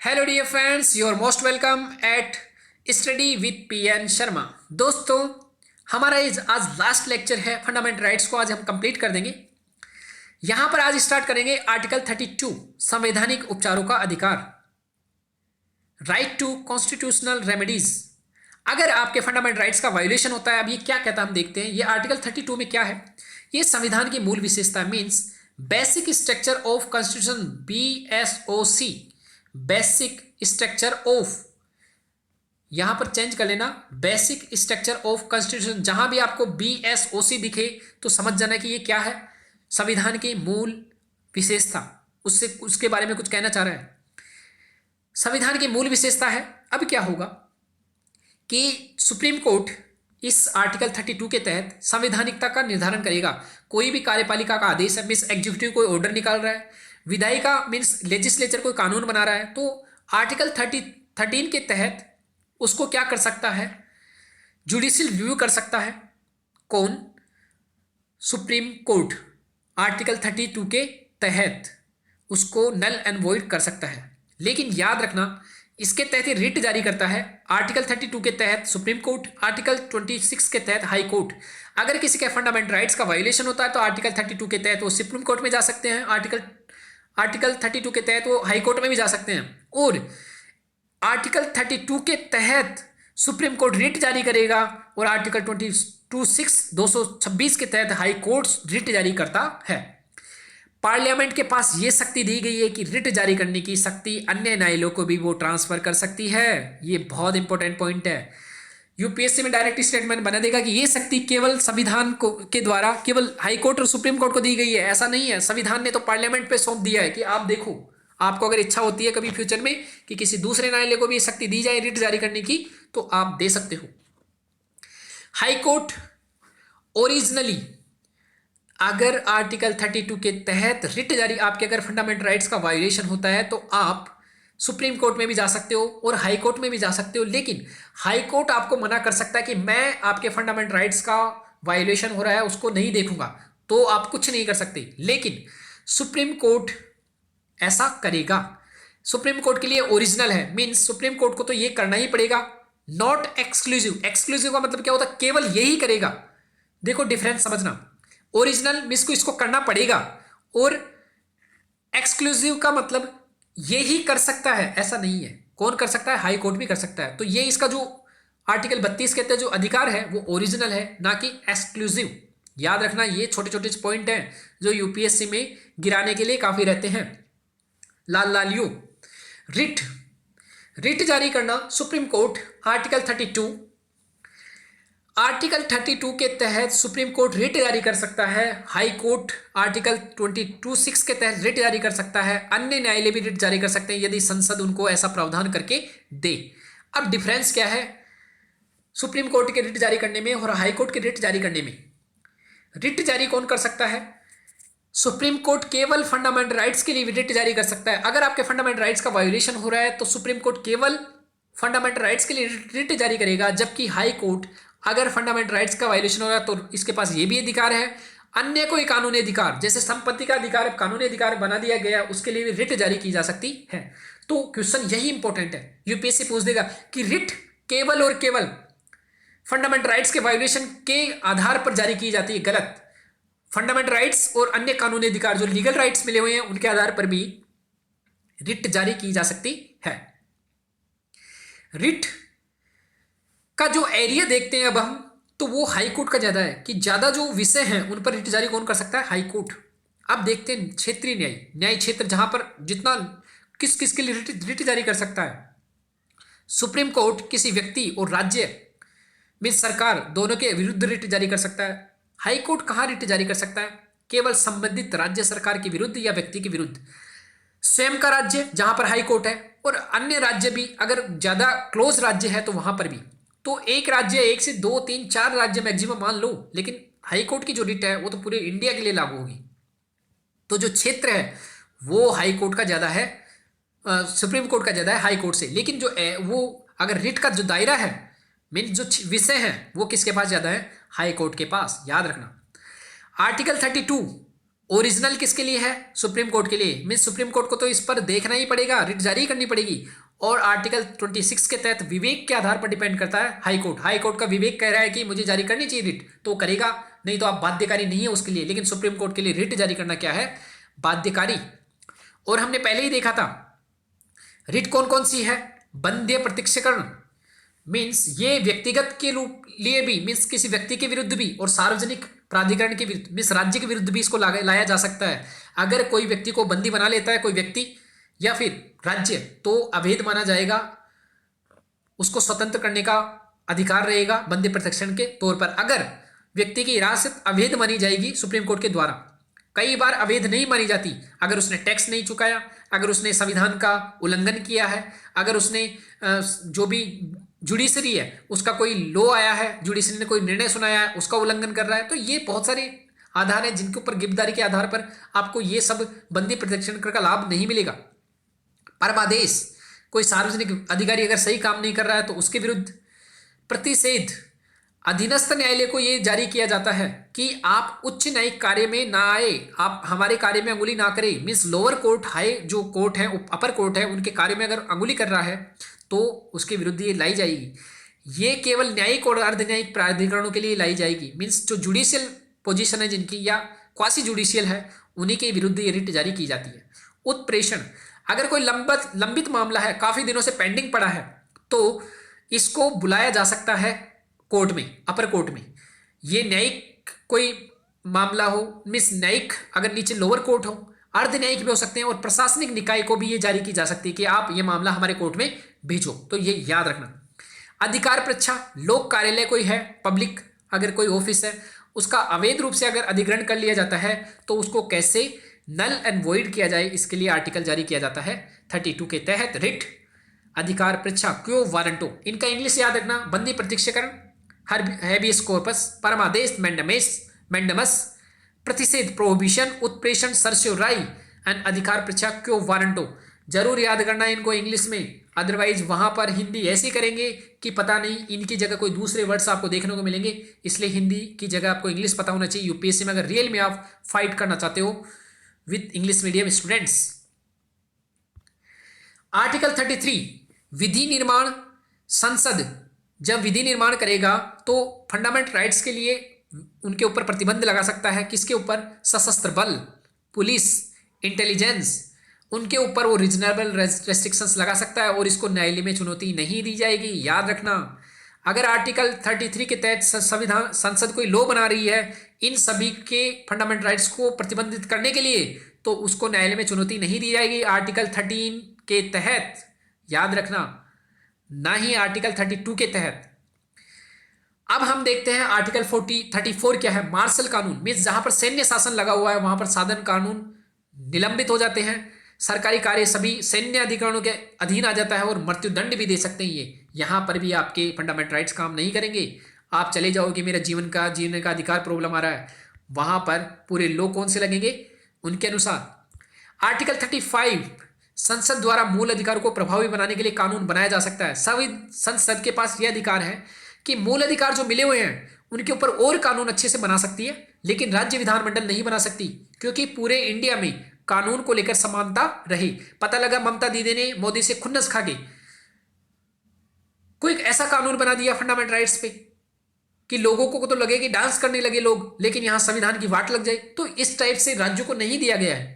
Hello dear friends, you are most welcome at study with PN Sharma. दोस्तों, हमारा आज last lecture है। Fundamental rights को आज हम कंप्लीट कर देंगे। यहां पर आज स्टार्ट करेंगे आर्टिकल 32 संवैधानिक उपचारों का अधिकार, राइट टू कॉन्स्टिट्यूशनल रेमेडीज। अगर आपके फंडामेंटल राइट्स का वायोलेशन होता है, अब ये क्या कहता है हम देखते हैं। ये आर्टिकल 32 में क्या है। ये संविधान की मूल विशेषता means basic structure of constitution, BSOC, basic structure of, यहां पर चेंज कर लेना, बेसिक स्ट्रक्चर ऑफ कॉन्स्टिट्यूशन। जहां भी आपको BSOC दिखे तो समझ जाना कि ये क्या है, संविधान की मूल विशेषता। उससे उसके बारे में कुछ कहना चाह रहा है। संविधान की मूल विशेषता है। अब क्या होगा कि सुप्रीम कोर्ट इस आर्टिकल 32 के तहत संवैधानिकता का निर्धारण करेगा। कोई भी कार्यपालिका का आदेश है, मीन्स एग्जीक्यूटिव कोई ऑर्डर निकाल रहा है, विधायिका मीन्स लेजिस्लेचर कोई कानून बना रहा है, तो आर्टिकल 13 के तहत उसको क्या कर सकता है, जुडिशियल रिव्यू कर सकता है। कौन? सुप्रीम कोर्ट आर्टिकल 32 के तहत उसको नल एंड वॉइड कर सकता है। लेकिन याद रखना, इसके तहत रिट जारी करता है आर्टिकल 32 के तहत सुप्रीम कोर्ट, आर्टिकल 26 के तहत हाई कोर्ट। अगर किसी के फंडामेंटल राइट्स का वायोलेशन होता है तो आर्टिकल 32 के तहत वो सुप्रीम कोर्ट में जा सकते हैं, आर्टिकल 32 के तहत वो हाई कोर्ट में भी जा सकते हैं, और आर्टिकल 32 के तहत सुप्रीम कोर्ट रिट जारी करेगा, और आर्टिकल 226 के तहत हाई कोर्ट रिट जारी करता है। पार्लियामेंट के पास ये शक्ति दी गई है कि रिट जारी करने की शक्ति अन्य न्यायालयों को भी वो ट्रांसफर कर सकती है। ये बहुत इंपॉर्टेंट पॉइंट है। यूपीएससी में डायरेक्ट स्टेटमेंट बना देगा कि ये शक्ति केवल संविधान को के द्वारा केवल हाई कोर्ट और सुप्रीम कोर्ट को दी गई है। ऐसा नहीं है, संविधान ने तो पार्लियामेंट पे सौंप दिया है कि आप देखो, आपको अगर इच्छा होती है कभी फ्यूचर में कि किसी दूसरे न्यायालय को भी शक्ति दी जाए रिट जारी करने की, तो आप दे सकते हो। हाई कोर्ट ओरिजिनली अगर आर्टिकल 32 के तहत रिट जारी, आपके अगर फंडामेंटल राइट्स का वायोलेशन होता है तो आप सुप्रीम कोर्ट में भी जा सकते हो और हाई कोर्ट में भी जा सकते हो। लेकिन हाई कोर्ट आपको मना कर सकता है कि मैं आपके फंडामेंटल राइट्स का वायोलेशन हो रहा है उसको नहीं देखूंगा, तो आप कुछ नहीं कर सकते। लेकिन सुप्रीम कोर्ट ऐसा करेगा। सुप्रीम कोर्ट के लिए ओरिजिनल है, मीन्स सुप्रीम कोर्ट को तो ये करना ही पड़ेगा। नॉट एक्सक्लूसिव, एक्सक्लूसिव का मतलब क्या होता है, केवल यही करेगा। देखो डिफरेंस समझना, ओरिजिनल मीन्स को इसको करना पड़ेगा, और एक्सक्लूसिव का मतलब यही कर सकता है, ऐसा नहीं है। कौन कर सकता है? हाई कोर्ट भी कर सकता है। तो ये इसका जो आर्टिकल 32 कहते हैं जो अधिकार है वो ओरिजिनल है, ना कि एक्सक्लूसिव। याद रखना, ये छोटे छोटे पॉइंट हैं जो यूपीएससी में गिराने के लिए काफी रहते हैं। लालियो रिट, रिट जारी करना सुप्रीम कोर्ट आर्टिकल 32, आर्टिकल 32 के तहत सुप्रीम कोर्ट रिट जारी कर सकता है। हाई कोर्ट आर्टिकल 22(6) के तहत रिट जारी कर सकता है। अन्य न्यायालय भी रिट जारी कर सकते हैं यदि संसद उनको ऐसा प्रावधान करके दे। अब डिफरेंस क्या है सुप्रीम कोर्ट के रिट जारी करने में और हाई कोर्ट के रिट जारी करने में? रिट जारी कौन कर सकता है? सुप्रीम कोर्ट केवल फंडामेंटल राइट्स के लिए रिट जारी कर सकता है। अगर आपके फंडामेंटल राइट्स का वायोलेशन हो रहा है तो सुप्रीम कोर्ट केवल फंडामेंटल राइट्स के लिए रिट जारी करेगा, जबकि हाई कोर्ट अगर फंडामेंटल राइट्स का वायोलेशन हो रहा है तो इसके पास ये भी अधिकार है। अन्य कोई कानूनी अधिकार, जैसे संपत्ति का अधिकार कानूनी अधिकार बना दिया गया, उसके लिए भी रिट जारी की जा सकती है। तो क्वेश्चन यही इंपॉर्टेंट है, यूपीएससी पूछ देगा कि रिट केवल और केवल फंडामेंटल राइट्स के वायोलेशन के आधार पर जारी की जाती है। गलत। फंडामेंटल राइट्स और अन्य कानूनी अधिकार जो लीगल राइट्स मिले हुए हैं उनके आधार पर भी रिट जारी की जा सकती है। रिट का जो एरिया देखते हैं अब हम, तो वो हाई कोर्ट का ज्यादा है कि ज्यादा जो विषय हैं उन पर रिट जारी कौन कर सकता है? High court. अब देखते हैं क्षेत्रीय न्याय क्षेत्र, जहां पर जितना किस किस के लिए रिट जारी कर सकता है। सुप्रीम कोर्ट किसी व्यक्ति और राज्य में सरकार दोनों के विरुद्ध रिट जारी कर सकता है। हाई कोर्ट कहां रिट जारी कर सकता है? केवल संबंधित राज्य सरकार के विरुद्ध या व्यक्ति के विरुद्ध। स्वयं का राज्य जहां पर हाई कोर्ट है, और अन्य राज्य भी अगर ज्यादा क्लोज राज्य है तो वहां पर भी। तो एक राज्य, एक से 2, 3, 4 राज्य मैक्सिमम मान लो, लेकिन हाई कोर्ट की जो रिट है वो तो पूरे इंडिया के लिए लागू होगी। तो जो क्षेत्र है वो हाई कोर्ट का ज्यादा है, सुप्रीम कोर्ट का ज्यादा है हाई कोर्ट से। लेकिन जो वो अगर रिट का जो दायरा है, मीन जो विषय है, वो किसके पास ज्यादा है? हाई कोर्ट के पास। याद रखना, आर्टिकल 32 ओरिजिनल किसके लिए है? सुप्रीम कोर्ट के लिए। मीन्स सुप्रीम कोर्ट को तो इस पर देखना ही पड़ेगा, रिट जारी करनी पड़ेगी। और आर्टिकल 26 के तहत विवेक के आधार पर डिपेंड करता है हाई कोर्ट। हाई कोर्ट का विवेक कह रहा है कि मुझे जारी करनी चाहिए रिट, तो करेगा, नहीं तो आप बाध्यकारी नहीं है उसके लिए। लेकिन सुप्रीम कोर्ट के लिए रिट जारी करना क्या है? बाध्यकारी। और हमने पहले ही देखा था रिट कौन कौन सी है। बंध्य प्रत्यक्षीकरण मीन्स ये व्यक्तिगत के रूप लिए भी, मीन्स किसी व्यक्ति के विरुद्ध भी, और सार्वजनिक प्राधिकरण के विरुद्ध मीन्स राज्य के विरुद्ध भी इसको लाया जा सकता है। अगर कोई व्यक्ति को बंदी बना लेता है कोई व्यक्ति या फिर राज्य, तो अवैध माना जाएगा, उसको स्वतंत्र करने का अधिकार रहेगा बंदी प्रत्यक्षीकरण के तौर पर। अगर व्यक्ति की हिरासत अवैध मानी जाएगी सुप्रीम कोर्ट के द्वारा, कई बार अवैध नहीं मानी जाती, अगर उसने टैक्स नहीं चुकाया, अगर उसने संविधान का उल्लंघन किया है, अगर उसने जो भी जुडिशरी है उसका कोई लॉ आया है, जुडिशरी ने कोई निर्णय सुनाया है, उसका उल्लंघन कर रहा है, तो ये बहुत सारे आधार हैं जिनके ऊपर गिरफ्तारी के आधार पर आपको ये सब बंदी प्रत्यक्षीकरण का लाभ नहीं मिलेगा। परमादेश, कोई सार्वजनिक अधिकारी अगर सही काम नहीं कर रहा है तो उसके विरुद्ध। प्रतिषेध, अधीनस्थ न्यायालय को यह जारी किया जाता है कि आप उच्च न्यायिक कार्य में ना आए, आप हमारे कार्य में अंगुली ना करें। मीन्स लोअर कोर्ट, हाई जो कोर्ट है, अपर कोर्ट है, उनके कार्य में अगर अंगुली कर रहा है तो उसके विरुद्ध ये लाई जाएगी। ये केवल न्यायिक और अर्ध न्यायिक प्राधिकरणों के लिए लाई जाएगी। मीन्स जो जुडिशियल पोजीशन है जिनकी या क्वासी जुडिशियल है, उन्हीं के विरुद्ध ये रिट जारी की जाती है। उत्प्रेषण, अगर कोई लंबित मामला है, काफी दिनों से पेंडिंग पड़ा है, तो इसको बुलाया जा सकता है कोर्ट में, अपर कोर्ट में। ये न्यायिक कोई मामला हो, मिस न्यायिक अगर नीचे लोअर कोर्ट हो, अर्ध न्यायिक भी हो सकते हैं, और प्रशासनिक निकाय को भी ये जारी की जा सकती है कि आप ये मामला हमारे कोर्ट में भेजो। तो ये याद रखना। अधिकार परीक्षा, लोक कार्यालय कोई है, पब्लिक अगर कोई ऑफिस है, उसका अवैध रूप से अगर अधिग्रहण कर लिया जाता है तो उसको कैसे नल एंड वॉइड किया जाए, इसके लिए आर्टिकल जारी किया जाता है 32 के तहत। रिट, अधिकार परीक्षा, क्यो वारंटो, इनका इंग्लिश याद रखना। बंदी प्रत्यक्षीकरण, हैबियस कॉर्पस, परमादेश मैंडमस, प्रतिषेध प्रोहिबिशन, उत्प्रेषण सर्स्योराई एंड अधिकार परीक्षा क्यो वारंटो। जरूर याद करना इनको इंग्लिश में, अदरवाइज वहां पर हिंदी ऐसी करेंगे कि पता नहीं इनकी जगह कोई दूसरे वर्ड्स आपको देखने को मिलेंगे। इसलिए हिंदी की जगह आपको इंग्लिश पता होना चाहिए यूपीएससी में, अगर रियल में आप फाइट करना चाहते हो with English medium students. Article 33, विधि निर्माण। संसद जब विधि निर्माण करेगा तो फंडामेंटल राइट्स के लिए उनके ऊपर प्रतिबंध लगा सकता है। किसके ऊपर? सशस्त्र बल, पुलिस, इंटेलिजेंस, उनके ऊपर वो रीजनेबल रेस्ट्रिक्शंस लगा सकता है, और इसको न्यायालय में चुनौती नहीं दी जाएगी। याद रखना, अगर आर्टिकल 33 के तहत संविधान संसद कोई लॉ बना रही है इन सभी के फंडामेंटल राइट्स को प्रतिबंधित करने के लिए, तो उसको न्यायालय में चुनौती नहीं दी जाएगी आर्टिकल 13 के तहत। याद रखना, ना ही आर्टिकल 32 के तहत। अब हम देखते हैं आर्टिकल 34 क्या है। मार्शल कानून मीन्स जहां पर सैन्य शासन लगा हुआ है वहां पर साधन कानून निलंबित हो जाते हैं, सरकारी कार्य सभी सैन्य अधिकरणों के अधीन आ जाता है, और मृत्युदंड भी दे सकते हैं। ये यहां पर भी आपके फंडामेंटल राइट्स काम नहीं करेंगे। आप चले जाओगे मेरा जीने का अधिकार प्रॉब्लम आ रहा है, वहां पर पूरे लॉ कौन से लगेंगे? उनके अनुसार। आर्टिकल 35, संसद द्वारा मूल अधिकारों को प्रभावी बनाने के लिए कानून बनाया जा सकता है। संसद के पास यह अधिकार है कि मूल अधिकार जो मिले हुए हैं उनके ऊपर और कानून अच्छे से बना सकती है, लेकिन राज्य विधानमंडल नहीं बना सकती, क्योंकि पूरे इंडिया में कानून को लेकर समानता रही। पता लगा ममता दीदी ने मोदी से खुन्नस खा के कोई ऐसा कानून बना दिया फंडामेंटल राइट्स पे कि लोगों को तो लगे कि डांस करने लगे लोग, लेकिन यहां संविधान की वाट लग जाए, तो इस टाइप से राज्यों को नहीं दिया गया है।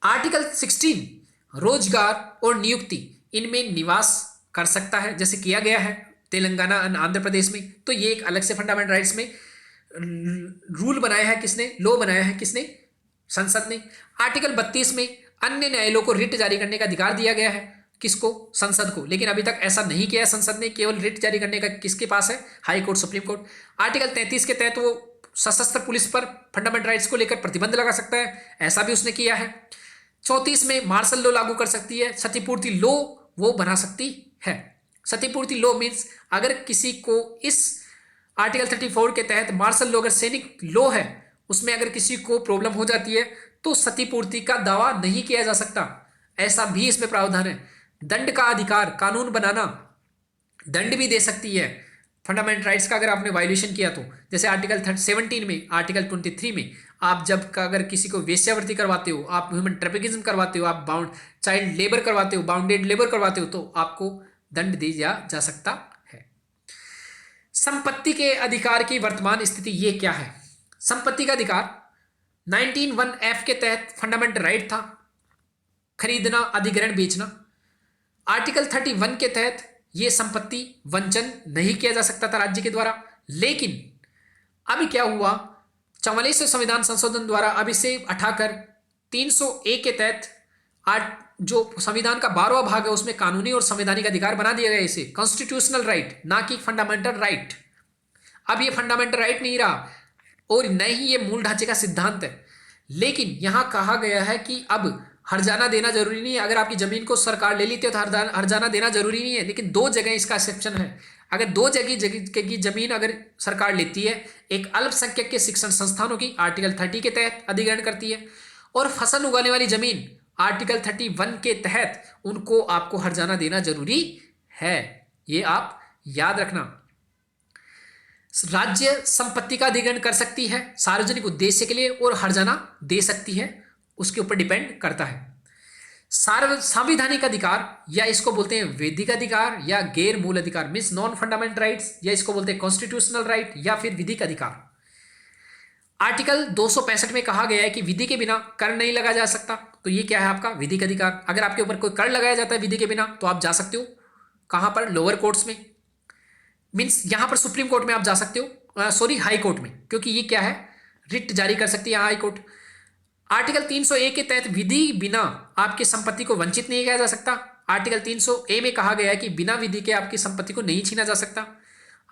आर्टिकल 16, रोजगार और नियुक्ति, इनमें निवास कर सकता है, जैसे किया गया है तेलंगाना और आंध्र प्रदेश में। तो ये एक अलग से फंडामेंटल राइट्स में रूल बनाया है किसने? लॉ बनाया है किसने? संसद ने। आर्टिकल 32 में अन्य न्यायालयों को रिट जारी करने का अधिकार दिया गया है। किसको? संसद को। लेकिन अभी तक ऐसा नहीं किया संसद ने, केवल रिट जारी करने का किसके पास है? High court, supreme court. Article 33 के तहत वो सशस्त्र पुलिस पर फंडामेंटल राइट्स को लेकर प्रतिबंध लगा सकता है, ऐसा भी उसने किया है। 34 में मार्शल लॉ लागू कर सकती है। क्षतिपूर्ति लॉ वो बना सकती है। क्षतिपूर्ति लॉ मीन्स अगर किसी को इस आर्टिकल 34 के तहत मार्शल लॉ, अगर सैनिक लॉ है, उसमें अगर किसी को प्रॉब्लम हो जाती है तो क्षतिपूर्ति का दावा नहीं किया जा सकता, ऐसा भी इसमें प्रावधान है। दंड का अधिकार, कानून बनाना, दंड भी दे सकती है, फंडामेंटल राइट्स का अगर आपने वायलेशन किया तो, जैसे आर्टिकल 17 में, आर्टिकल 23 में आप जब का अगर किसी को वेश्यावृत्ति करवाते हो, आप ह्यूमन ट्रैफिकिज्म करवाते हो, आप चाइल्ड लेबर करवाते हो, बाउंडेड लेबर करवाते हो, तो आपको दंड दिया जा सकता है। संपत्ति के अधिकार की वर्तमान स्थिति ये क्या है? संपत्ति का अधिकार 19(1)(f) के तहत फंडामेंटल राइट था, खरीदना, अधिग्रहण, बेचना। आर्टिकल 31 के तहत यह संपत्ति वंचन नहीं किया जा सकता था राज्य के द्वारा। लेकिन अभी क्या हुआ, 44वें संविधान संशोधन द्वारा अब इसे हटाकर 300A के तहत जो संविधान का 12वां भाग है उसमें कानूनी और संवैधानिक अधिकार बना दिया गया, इसे कॉन्स्टिट्यूशनल राइट, ना कि फंडामेंटल राइट। अब ये फंडामेंटल राइट नहीं रहा और न ही ये मूल ढांचे का सिद्धांत है। लेकिन यहां कहा गया है कि अब हर्जाना देना जरूरी नहीं है। अगर आपकी जमीन को सरकार ले लेती है तो हर्जाना देना जरूरी नहीं है, लेकिन 2 जगह इसका एक्सेप्शन है। अगर 2 जगह की जमीन अगर सरकार लेती है, एक अल्पसंख्यक के शिक्षण संस्थानों की आर्टिकल 30 के तहत अधिग्रहण करती है, और फसल उगाने वाली जमीन आर्टिकल 31 के तहत उनको आपको हर्जाना देना जरूरी है। ये आप याद रखना। राज्य संपत्ति का अधिग्रहण कर सकती है सार्वजनिक उद्देश्य के लिए और हर्जाना दे सकती है, उसके ऊपर डिपेंड करता है। संवैधानिक अधिकार, या इसको बोलते हैं वैधिक अधिकार या गैर मूल अधिकार, मीन्स नॉन फंडामेंटल राइट्स, या इसको बोलते हैं कॉन्स्टिट्यूशनल राइट या फिर विधिक अधिकार। आर्टिकल 265 में कहा गया है कि विधि के बिना कर नहीं लगाया जा सकता, तो ये क्या है आपका विधिक अधिकार। अगर आपके ऊपर कोई कर लगाया जाता है विधि के बिना तो आप जा सकते हो, कहां पर, लोअर कोर्ट्स में, मीन्स यहां पर सुप्रीम कोर्ट में आप जा सकते हो, सॉरी हाई कोर्ट में, क्योंकि ये क्या है, रिट जारी कर सकती है हाई कोर्ट। आर्टिकल 300A के तहत विधि बिना आपकी संपत्ति को वंचित नहीं किया जा सकता। आर्टिकल 300A में कहा गया है कि बिना विधि के आपकी संपत्ति को नहीं छीना जा सकता।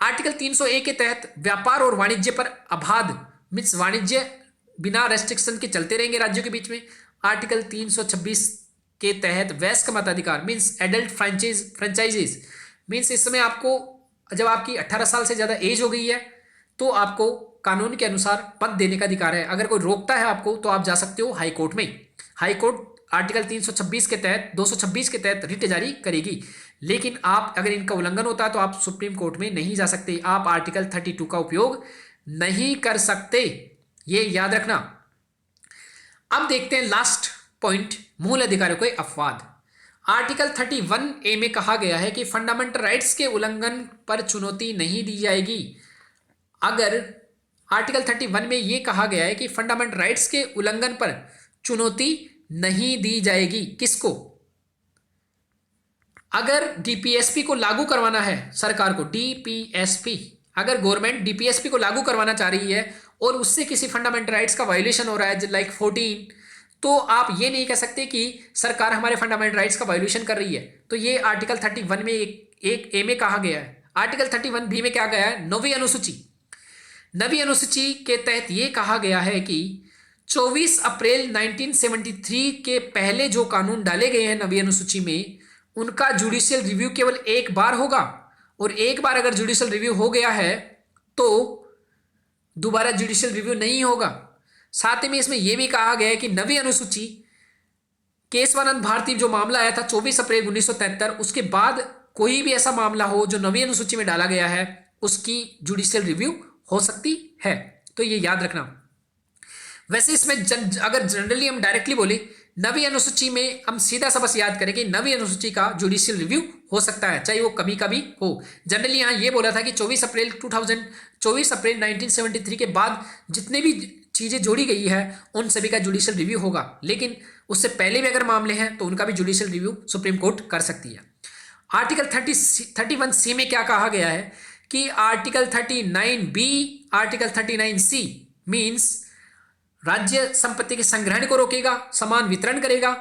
आर्टिकल 300A के तहत व्यापार और वाणिज्य पर अबाध, मीन्स वाणिज्य बिना रेस्ट्रिक्शन के चलते रहेंगे राज्यों के बीच में। आर्टिकल 326 के तहत वयस्क मताधिकार, मीन्स एडल्ट फ्रेंचाइजेज, मीन्स इस समय आपको जब आपकी 18 साल से ज्यादा एज हो गई है तो आपको कानून के अनुसार पद देने का अधिकार है। अगर कोई रोकता है आपको तो आप जा सकते हो हाई कोर्ट में। हाई कोर्ट आर्टिकल 326 के तहत 226 के तहत रिट जारी करेगी, लेकिन आप अगर इनका उल्लंघन होता है तो आप सुप्रीम कोर्ट में नहीं जा सकते, आप आर्टिकल 32 का उपयोग नहीं कर सकते, ये याद रखना। अब देखते हैं लास्ट पॉइंट, मूल अधिकारों के अपवाद। आर्टिकल 31A में कहा गया है कि फंडामेंटल राइट्स के उल्लंघन पर चुनौती नहीं दी जाएगी। अगर आर्टिकल 31 में यह कहा गया है कि फंडामेंटल राइट्स के उल्लंघन पर चुनौती नहीं दी जाएगी, किसको? अगर डीपीएसपी को लागू करवाना है सरकार को, डीपीएसपी, अगर गवर्नमेंट डीपीएसपी को लागू करवाना चाह रही है और उससे किसी फंडामेंटल राइट्स का वायोलेशन हो रहा है लाइक 14, तो आप ये नहीं कह सकते कि सरकार हमारे फंडामेंटल राइट्स का वायोलेशन कर रही है। तो ये आर्टिकल 31 में एक ए में कहा गया है। आर्टिकल 31 बी में क्या गया है, 9वीं अनुसूची, 9वीं अनुसूची के तहत ये कहा गया है कि 24 अप्रैल 1973 के पहले जो कानून डाले गए हैं 9वीं अनुसूची में, उनका जुडिशियल रिव्यू केवल एक बार होगा, और एक बार अगर जुडिशियल रिव्यू हो गया है तो दोबारा जुडिशियल रिव्यू नहीं होगा। साथ ही में इसमें यह भी कहा गया है कि 9वीं अनुसूची, केशवानंद भारती जो मामला आया था 24 अप्रैल 1973, उसके बाद कोई भी ऐसा मामला हो जो 9वीं अनुसूची में डाला गया है, उसकी जुडिशियल रिव्यू हो सकती है, तो ये याद रखना। वैसे इसमें अगर जनरली हम डायरेक्टली बोले 9वीं अनुसूची में, हम सीधा सा बस याद करें कि 9वीं अनुसूची का जुडिशियल रिव्यू हो सकता है, चाहे वो कभी कभी हो। जनरली यहाँ ये बोला था कि 24 अप्रैल 1973 के बाद जितने भी चीज़ें जोड़ी गई है उन सभी का जुडिशियल रिव्यू होगा, लेकिन उससे पहले भी अगर मामले हैं तो उनका भी जुडिशियल रिव्यू सुप्रीम कोर्ट कर सकती है। आर्टिकल 31C में क्या कहा गया है कि article 39B, article 39C means राज्य संपत्ति के संग्रहण को रोकेगा, समान वितरण करेगा।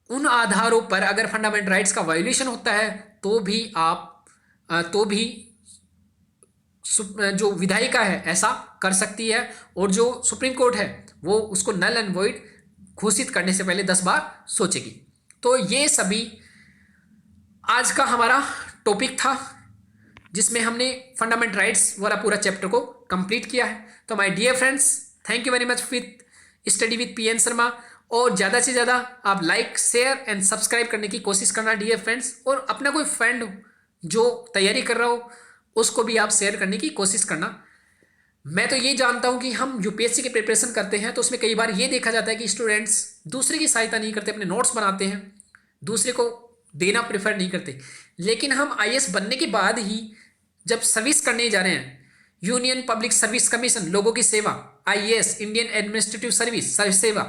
उन आधारों पर अगर फंडामेंटल राइट्स का वायोलेशन होता है तो भी जो विधायिका है ऐसा कर सकती है, और जो सुप्रीम कोर्ट है वो उसको नल एंड वॉइड घोषित करने से पहले 10 बार सोचेगी। तो ये सभी आज का हमारा टॉपिक था, जिसमें हमने फंडामेंटल राइट्स वाला पूरा चैप्टर को कंप्लीट किया है। तो my dear friends, thank you very much with study with PN Sharma, और ज़्यादा से ज़्यादा आप लाइक, शेयर एंड सब्सक्राइब करने की कोशिश करना डियर फ्रेंड्स। और अपना कोई फ्रेंड जो तैयारी कर रहा हो उसको भी आप शेयर करने की कोशिश करना। मैं तो ये जानता हूँ कि हम यूपीएससी की प्रिपरेशन करते हैं तो उसमें कई बार ये देखा जाता है कि स्टूडेंट्स दूसरे की सहायता नहीं करते, अपने नोट्स बनाते हैं, दूसरे को देना प्रेफर नहीं करते। लेकिन हम आईएएस बनने के बाद ही जब सर्विस करने जा रहे हैं, यूनियन पब्लिक सर्विस कमीशन, लोगों की सेवा, आईएएस इंडियन एडमिनिस्ट्रेटिव सर्विस सेवा,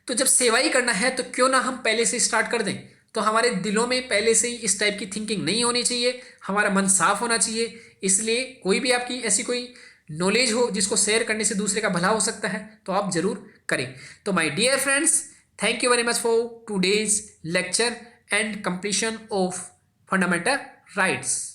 तो जब सेवा ही करना है तो क्यों ना हम पहले से स्टार्ट कर दें। तो हमारे दिलों में पहले से ही इस टाइप की थिंकिंग नहीं होनी चाहिए, हमारा मन साफ होना चाहिए। इसलिए कोई भी आपकी ऐसी कोई नॉलेज हो जिसको शेयर करने से दूसरे का भला हो सकता है तो आप जरूर करें। तो my dear friends, thank you very much for today's lecture and completion of fundamental rights.